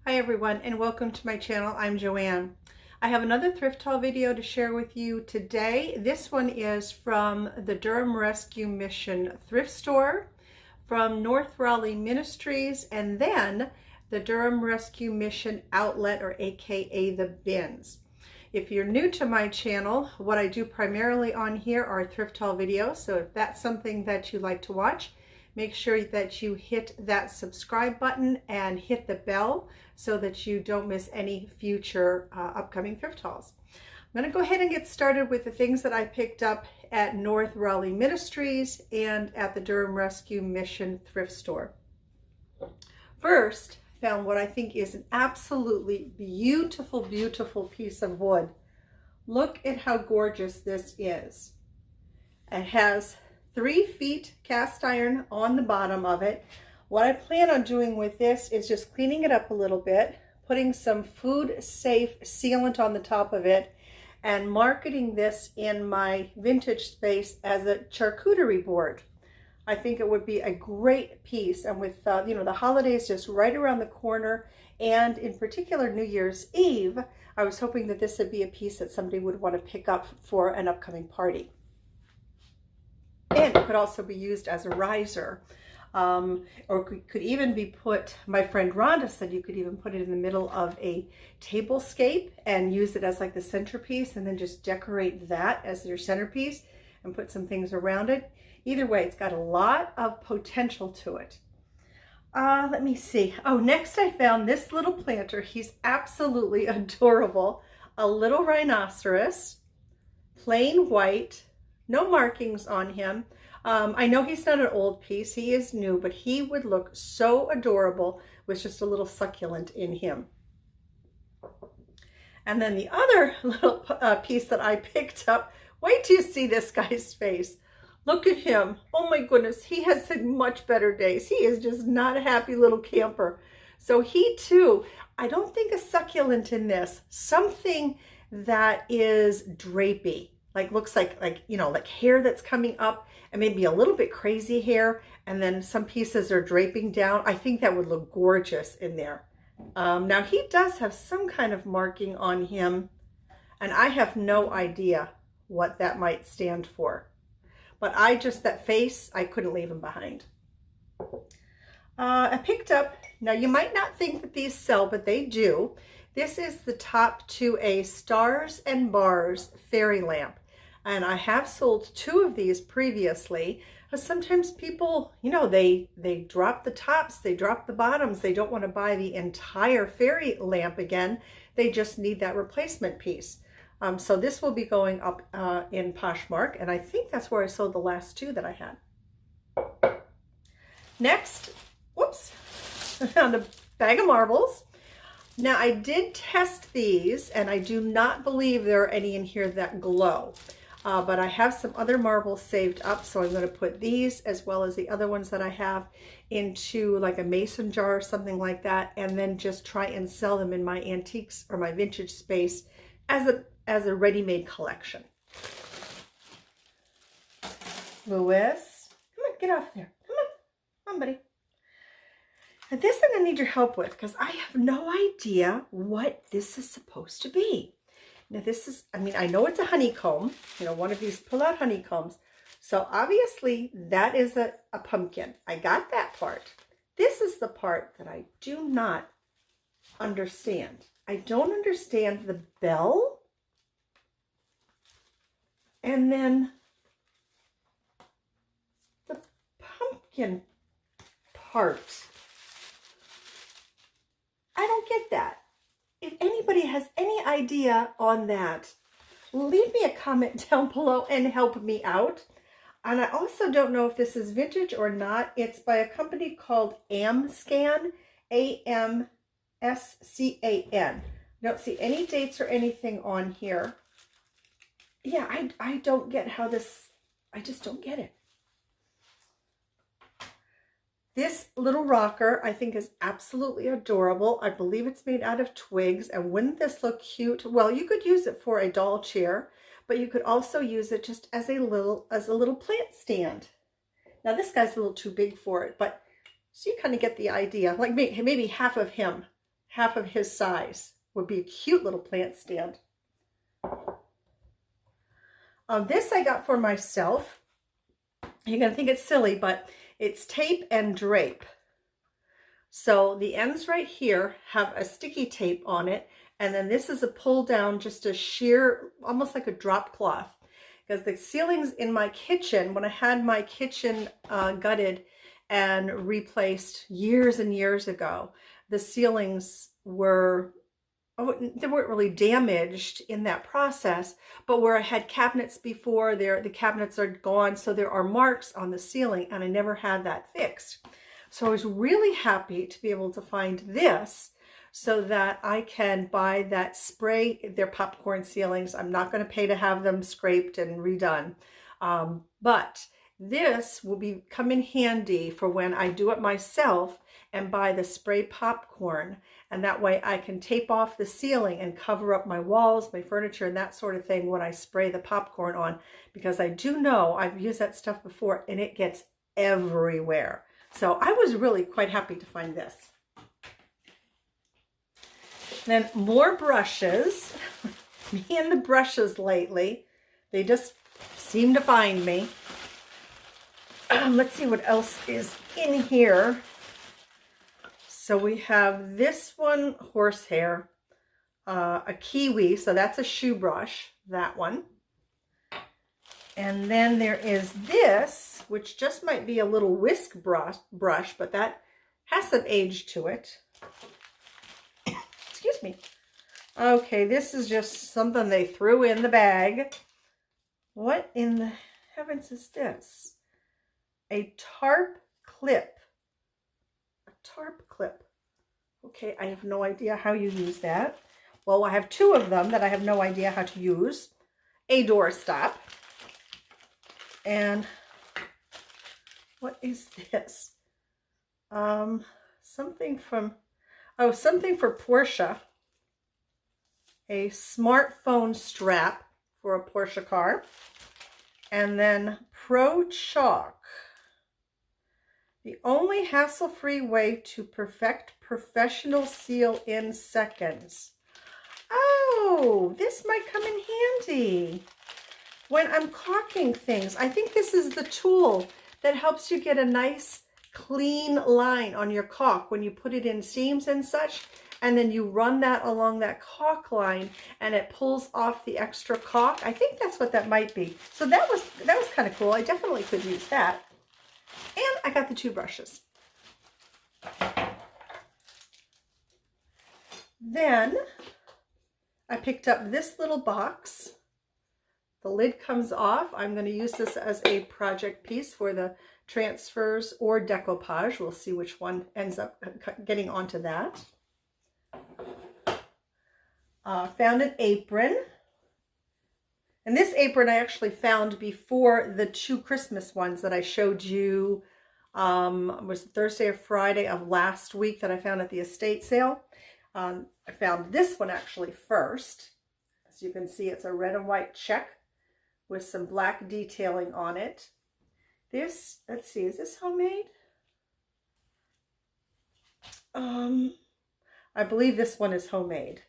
Hi everyone, and welcome to my channel. I'm Joanne. I have another thrift haul video to share with you today. This one is from the Durham Rescue Mission thrift store, from North Raleigh Ministries, and then the Durham Rescue Mission outlet, or AKA the bins. If you're new to my channel, what I do primarily on here are thrift haul videos. So if that's something that you like to watch, make sure that you hit that subscribe button and hit the bell so that you don't miss any future upcoming thrift hauls. I'm going to go ahead and get started with the things that I picked up at North Raleigh Ministries and at the Durham Rescue Mission thrift store. First, I found what I think is an absolutely beautiful, beautiful piece of wood. Look at how gorgeous this is. It has 3 feet cast iron on the bottom of it. What I plan on doing with this is just cleaning it up a little bit, putting some food safe sealant on the top of it, and marketing this in my vintage space as a charcuterie board. I think it would be a great piece, and with the holidays just right around the corner, and in particular New Year's Eve, I was hoping that this would be a piece that somebody would want to pick up for an upcoming party. And it could also be used as a riser, or could even be put, my friend Rhonda said you could even put it in the middle of a tablescape and use it as like the centerpiece, and then just decorate that as your centerpiece and put some things around it. Either way, it's got a lot of potential to it. Let me see. Oh, next I found this little planter. He's absolutely adorable. A little rhinoceros, plain white, no markings on him. I know he's not an old piece, he is new, but he would look so adorable with just a little succulent in him. And then the other little piece that I picked up, wait till you see this guy's face. Look at him. Oh my goodness, he has had much better days. He is just not a happy little camper. So he too, I don't think a succulent in this, something that is drapey. Like looks like hair that's coming up, and maybe a little bit crazy hair, and then some pieces are draping down. I think that would look gorgeous in there. Now he does have some kind of marking on him, and I have no idea what that might stand for. But that face, I couldn't leave him behind. I picked up, now you might not think that these sell, but they do. This is the top to a Stars and Bars fairy lamp. And I have sold 2 of these previously. Sometimes people, they drop the tops, they drop the bottoms. They don't want to buy the entire fairy lamp again. They just need that replacement piece. So this will be going up in Poshmark, and I think that's where I sold the last 2 that I had. Next, whoops, I found a bag of marbles. Now I did test these, and I do not believe there are any in here that glow. But I have some other marbles saved up, so I'm going to put these as well as the other ones that I have into like a mason jar or something like that, and then just try and sell them in my antiques or my vintage space as a ready-made collection. Louis, come on, get off there. Come on, buddy. And this I'm going to need your help with, because I have no idea what this is supposed to be. Now this is, I know it's a honeycomb, one of these pull-out honeycombs. So obviously that is a pumpkin. I got that part. This is the part that I do not understand. I don't understand the bell. And then the pumpkin part. I don't get that. If anybody has any idea on that, leave me a comment down below and help me out. And I also don't know if this is vintage or not. It's by a company called Amscan, A-M-S-C-A-N. I don't see any dates or anything on here. Yeah, I don't get how this, I just don't get it. This little rocker I think is absolutely adorable. I believe it's made out of twigs, and wouldn't this look cute? Well, you could use it for a doll chair, but you could also use it just as a little plant stand. Now this guy's a little too big for it, but so you kind of get the idea. Like maybe half of him half of his size. Would be a cute little plant stand. This I got for myself. You're going to think it's silly, but it's tape and drape. So the ends right here have a sticky tape on it, and then this is a pull down, just a sheer, almost like a drop cloth. Because the ceilings in my kitchen, when I had my kitchen gutted and replaced years and years ago, the ceilings were, they weren't really damaged in that process, but where I had cabinets before, the cabinets are gone, so there are marks on the ceiling, and I never had that fixed. So I was really happy to be able to find this so that I can buy that spray. They're popcorn ceilings. I'm not going to pay to have them scraped and redone, but this will come in handy for when I do it myself and buy the spray popcorn, and that way I can tape off the ceiling and cover up my walls, my furniture, and that sort of thing when I spray the popcorn on, because I do know I've used that stuff before and it gets everywhere. So I was really quite happy to find this. Then more brushes. Me and the brushes lately, they just seem to find me. Let's see what else is in here. So we have this one, horsehair, a kiwi, so that's a shoe brush, that one. And then there is this, which just might be a little whisk brush, but that has some age to it. Excuse me. Okay, this is just something they threw in the bag. What in the heavens is this? A tarp clip. A tarp clip. Okay, I have no idea how you use that. Well, I have two of them that I have no idea how to use. A doorstop. And what is this? Something for Porsche. A smartphone strap for a Porsche car. And then Pro Chalk. The only hassle-free way to perfect professional seal in seconds. Oh, this might come in handy when I'm caulking things. I think this is the tool that helps you get a nice clean line on your caulk when you put it in seams and such, and then you run that along that caulk line and it pulls off the extra caulk. I think that's what that might be. So that was kind of cool. I definitely could use that. And I got the two brushes. Then I picked up this little box. The lid comes off. I'm going to use this as a project piece for the transfers or decoupage. We'll see which one ends up getting onto that. Found an apron. And this apron I actually found before the two Christmas ones that I showed you. It was Thursday or Friday of last week that I found at the estate sale. I found this one actually first. As you can see, it's a red and white check with some black detailing on it. This, let's see, is this homemade? I believe this one is homemade.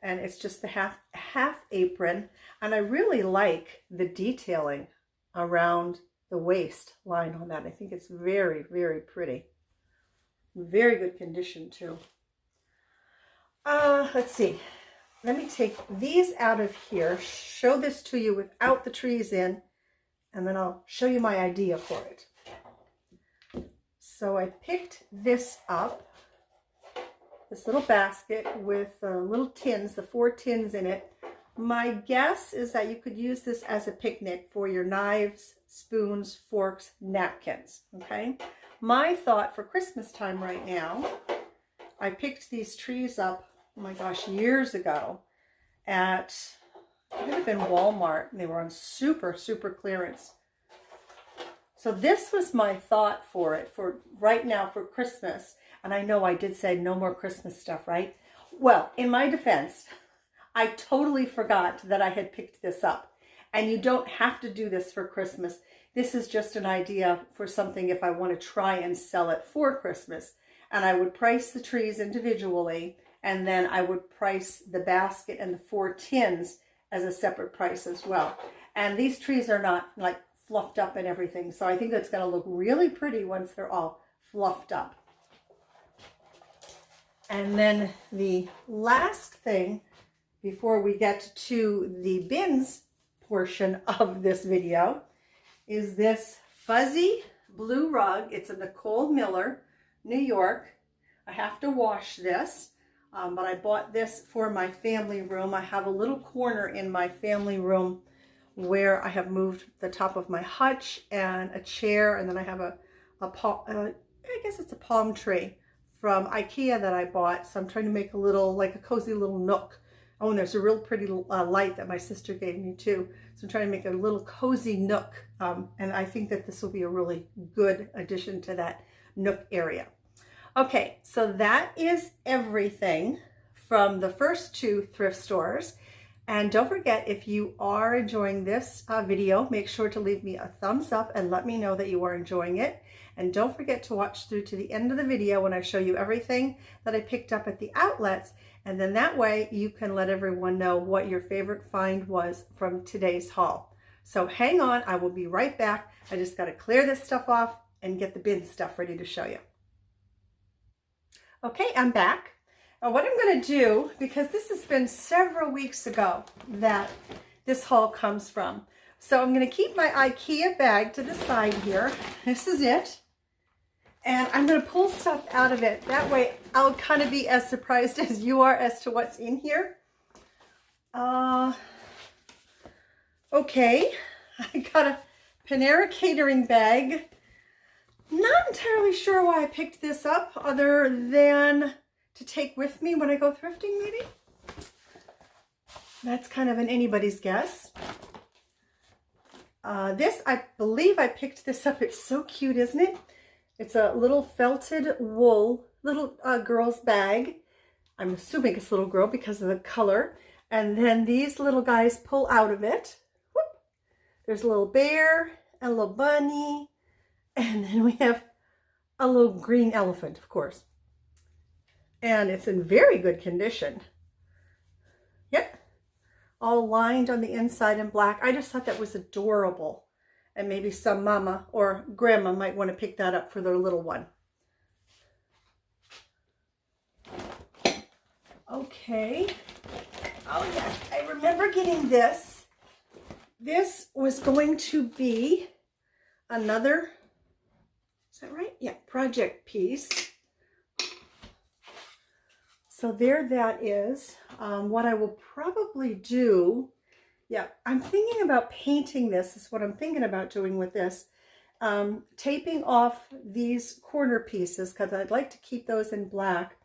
And it's just the half apron. And I really like the detailing around the waist line on that. I think it's very, very pretty. Very good condition too. Let's see. Let me take these out of here, show this to you without the trees in, and then I'll show you my idea for it. So I picked this up, this little basket with little tins, the 4 tins in it. My guess is that you could use this as a picnic for your knives, spoons, forks, napkins, okay? My thought for Christmas time right now, I picked these trees up, oh my gosh, years ago at, it would have been Walmart, and they were on super, super clearance. So this was my thought for it, for right now for Christmas. And I know I did say no more Christmas stuff, right? Well, in my defense, I totally forgot that I had picked this up. And you don't have to do this for Christmas. This is just an idea for something if I want to try and sell it for Christmas. and I would price the trees individually, and then I would price the basket and the 4 tins as a separate price as well. And these trees are not like fluffed up and everything, so I think that's going to look really pretty once they're all fluffed up. And then the last thing before we get to the bins portion of this video is this fuzzy blue rug. It's a Nicole Miller, New York. I have to wash this, but I bought this for my family room. I have a little corner in my family room where I have moved the top of my hutch and a chair, and then I have I guess it's a palm tree from IKEA that I bought. So I'm trying to make a little, like a cozy little nook. Oh, and there's a real pretty light that my sister gave me too. So I'm trying to make a little cozy nook. And I think that this will be a really good addition to that nook area. Okay, so that is everything from the first 2 thrift stores. And don't forget, if you are enjoying this video, make sure to leave me a thumbs up and let me know that you are enjoying it. And don't forget to watch through to the end of the video when I show you everything that I picked up at the outlets. And then that way you can let everyone know what your favorite find was from today's haul. So hang on, I will be right back. I just got to clear this stuff off and get the bin stuff ready to show you. Okay, I'm back. What I'm going to do, because this has been several weeks ago that this haul comes from, so I'm going to keep my IKEA bag to the side here. This is it. And I'm going to pull stuff out of it. That way I'll kind of be as surprised as you are as to what's in here. Okay, I got a Panera catering bag. Not entirely sure why I picked this up other than to take with me when I go thrifting, maybe. That's kind of an anybody's guess. This, I believe I picked this up. It's so cute, isn't it? It's a little felted wool, little girl's bag. I'm assuming it's a little girl because of the color. And then these little guys pull out of it. Whoop. There's a little bear, a little bunny, and then we have a little green elephant, of course. And it's in very good condition. Yep. All lined on the inside in black. I just thought that was adorable. And maybe some mama or grandma might want to pick that up for their little one. Okay. Oh yes, I remember getting this. This was going to be another, is that right? Yeah, project piece. So there that is. What I will probably do, yeah, I'm thinking about painting this, is what I'm thinking about doing with this. Taping off these corner pieces because I'd like to keep those in black.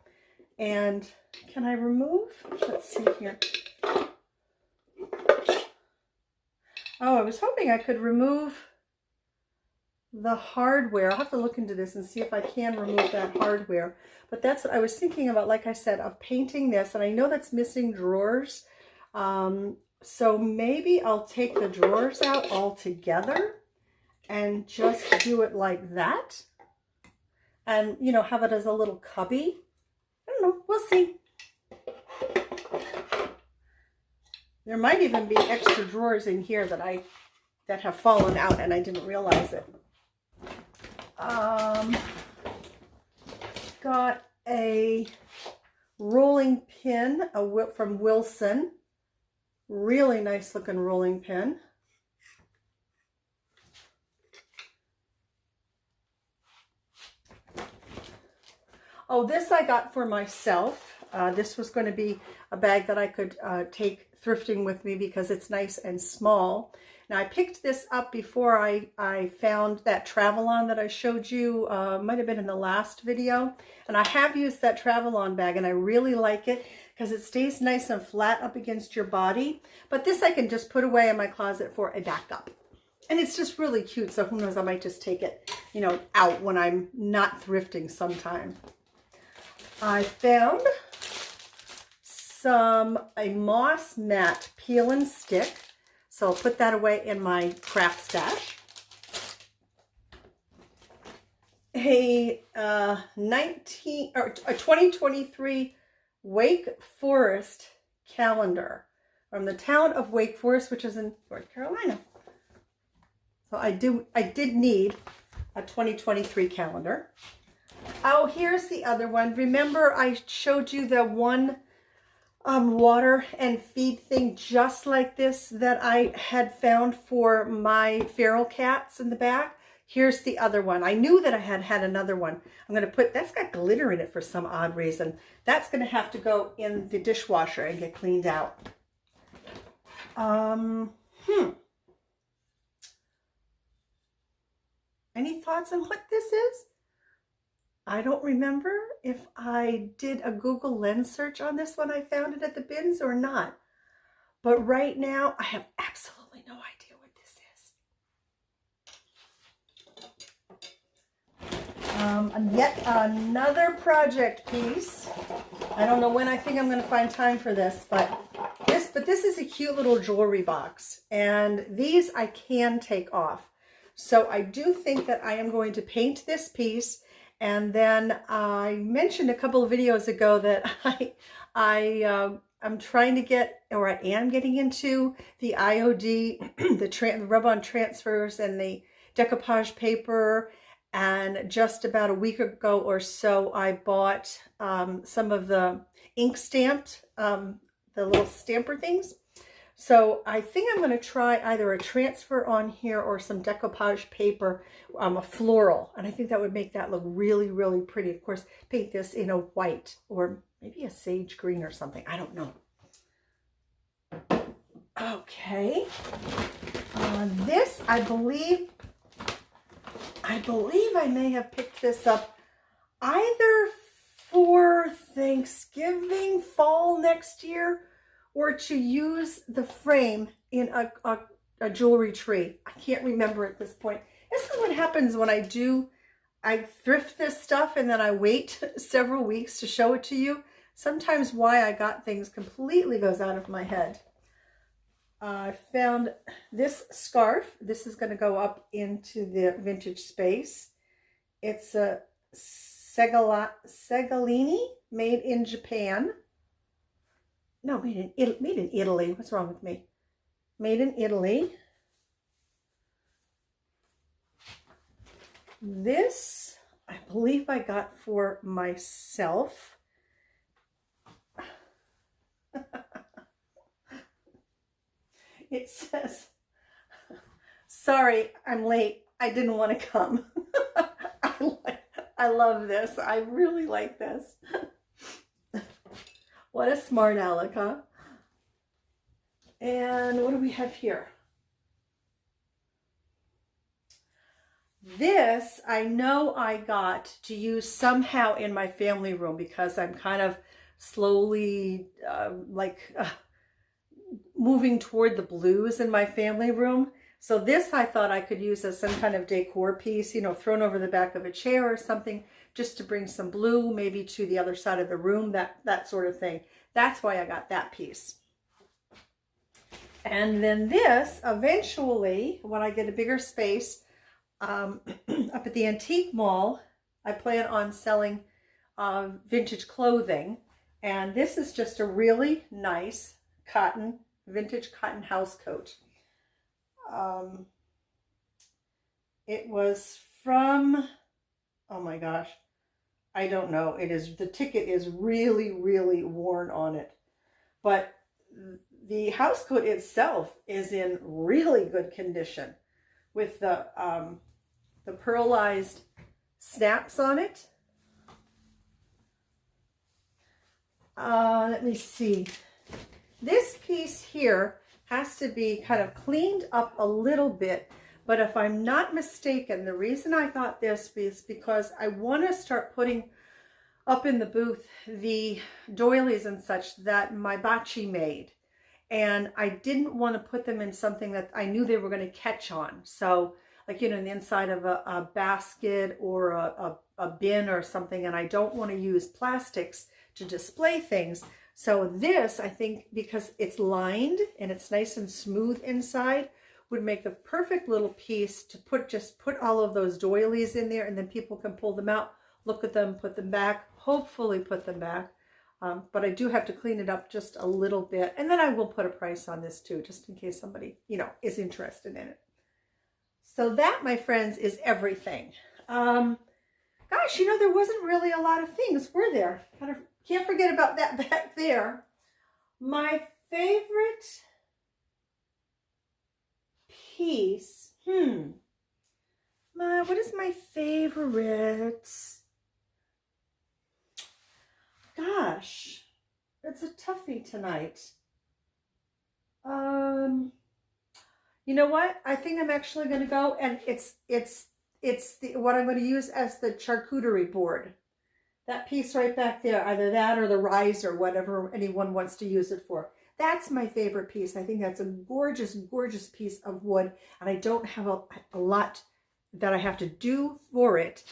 And can I remove? Let's see here. Oh, I was hoping I could remove the hardware. I'll have to look into this and see if I can remove that hardware. But that's what I was thinking about, like I said, of painting this. And I know that's missing drawers. So maybe I'll take the drawers out altogether and just do it like that. And, you know, have it as a little cubby. I don't know. We'll see. There might even be extra drawers in here that have fallen out and I didn't realize it. Got a rolling pin from Wilson. Really nice looking rolling pin. Oh, this I got for myself. This was going to be a bag that I could take thrifting with me because it's nice and small. Now I picked this up before I found that travel-on that I showed you, might have been in the last video. And I have used that travel-on bag and I really like it because it stays nice and flat up against your body. But this I can just put away in my closet for a backup. And it's just really cute, so who knows, I might just take it, you know, out when I'm not thrifting sometime. I found a moss mat peel and stick. So I'll put that away in my craft stash. a 2023 Wake Forest calendar from the town of Wake Forest, which is in North Carolina. So I did need a 2023 calendar. Oh, here's the other one. Remember I showed you the one water and feed thing just like this that I had found for my feral cats in the back? Here's the other one. I knew that I had another one. I'm going to put, that's got glitter in it for some odd reason. That's going to have to go in the dishwasher and get cleaned out. Any thoughts on what this is? I don't remember if I did a Google Lens search on this when I found it at the bins or not. But right now, I have absolutely no idea what this is. Yet another project piece. I don't know when I think I'm going to find time for this, but this is a cute little jewelry box. And these I can take off. So I do think that I am going to paint this piece. And then I mentioned a couple of videos ago that I'm trying to get, or I am getting into the IOD, the rub-on transfers and the decoupage paper. And just about a week ago or so, I bought some of the ink stamped, the little stamper things. So I think I'm going to try either a transfer on here or some decoupage paper, a floral. And I think that would make that look really, really pretty. Of course, paint this in a white or maybe a sage green or something. I don't know. Okay. This, I believe I may have picked this up either for Thanksgiving, fall next year, or to use the frame in a jewelry tree. I can't remember at this point. This is what happens when I thrift this stuff and then I wait several weeks to show it to you. Sometimes why I got things completely goes out of my head. I found this scarf. This is going to go up into the vintage space. It's a Segalini, made in Japan. No, made in Italy. What's wrong with me? Made in Italy. This, I believe I got for myself. It says, sorry, I'm late. I didn't want to come. I love this. I really like this. What a smart aleck, huh? And what do we have here? This, I know I got to use somehow in my family room because I'm kind of slowly moving toward the blues in my family room. So this I thought I could use as some kind of decor piece, you know, thrown over the back of a chair or something, just to bring some blue maybe to the other side of the room, that sort of thing. That's why I got that piece. And then this, eventually, when I get a bigger space, up at the antique mall, I plan on selling vintage clothing. And this is just a really nice vintage cotton house coat. It was from, oh my gosh, I don't know. The ticket is really, really worn on it. But the house coat itself is in really good condition with the pearlized snaps on it. Let me see. This piece here has to be kind of cleaned up a little bit, but if I'm not mistaken, the reason I got this is because I want to start putting up in the booth the doilies and such that my bachi made, and I didn't want to put them in something that I knew they were going to catch on. So like, you know, in the inside of a basket or a bin or something, and I don't want to use plastics to display things. So this, I think, because it's lined and it's nice and smooth inside, would make the perfect little piece to just put all of those doilies in there, and then people can pull them out, look at them, put them back, hopefully put them back. But I do have to clean it up just a little bit. And then I will put a price on this too, just in case somebody, you know, is interested in it. So that, my friends, is everything. Gosh, you know, there wasn't really a lot of things, were there? Can't forget about that back there. My favorite piece, what is my favorite? Gosh, it's a toughie tonight. You know what? I think I'm actually going to go, and it's what I'm going to use as the charcuterie board. That piece right back there, either that or the riser, whatever anyone wants to use it for. That's my favorite piece. I think that's a gorgeous, gorgeous piece of wood, and I don't have a lot that I have to do for it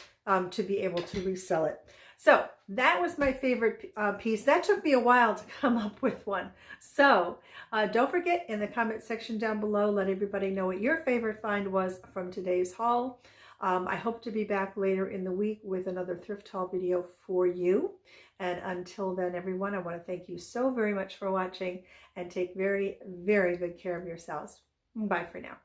to be able to resell it. So that was my favorite piece. That took me a while to come up with one. So don't forget, in the comment section down below, let everybody know what your favorite find was from today's haul. I hope to be back later in the week with another thrift haul video for you. And until then, everyone, I want to thank you so very much for watching, and take very, very good care of yourselves. Bye for now.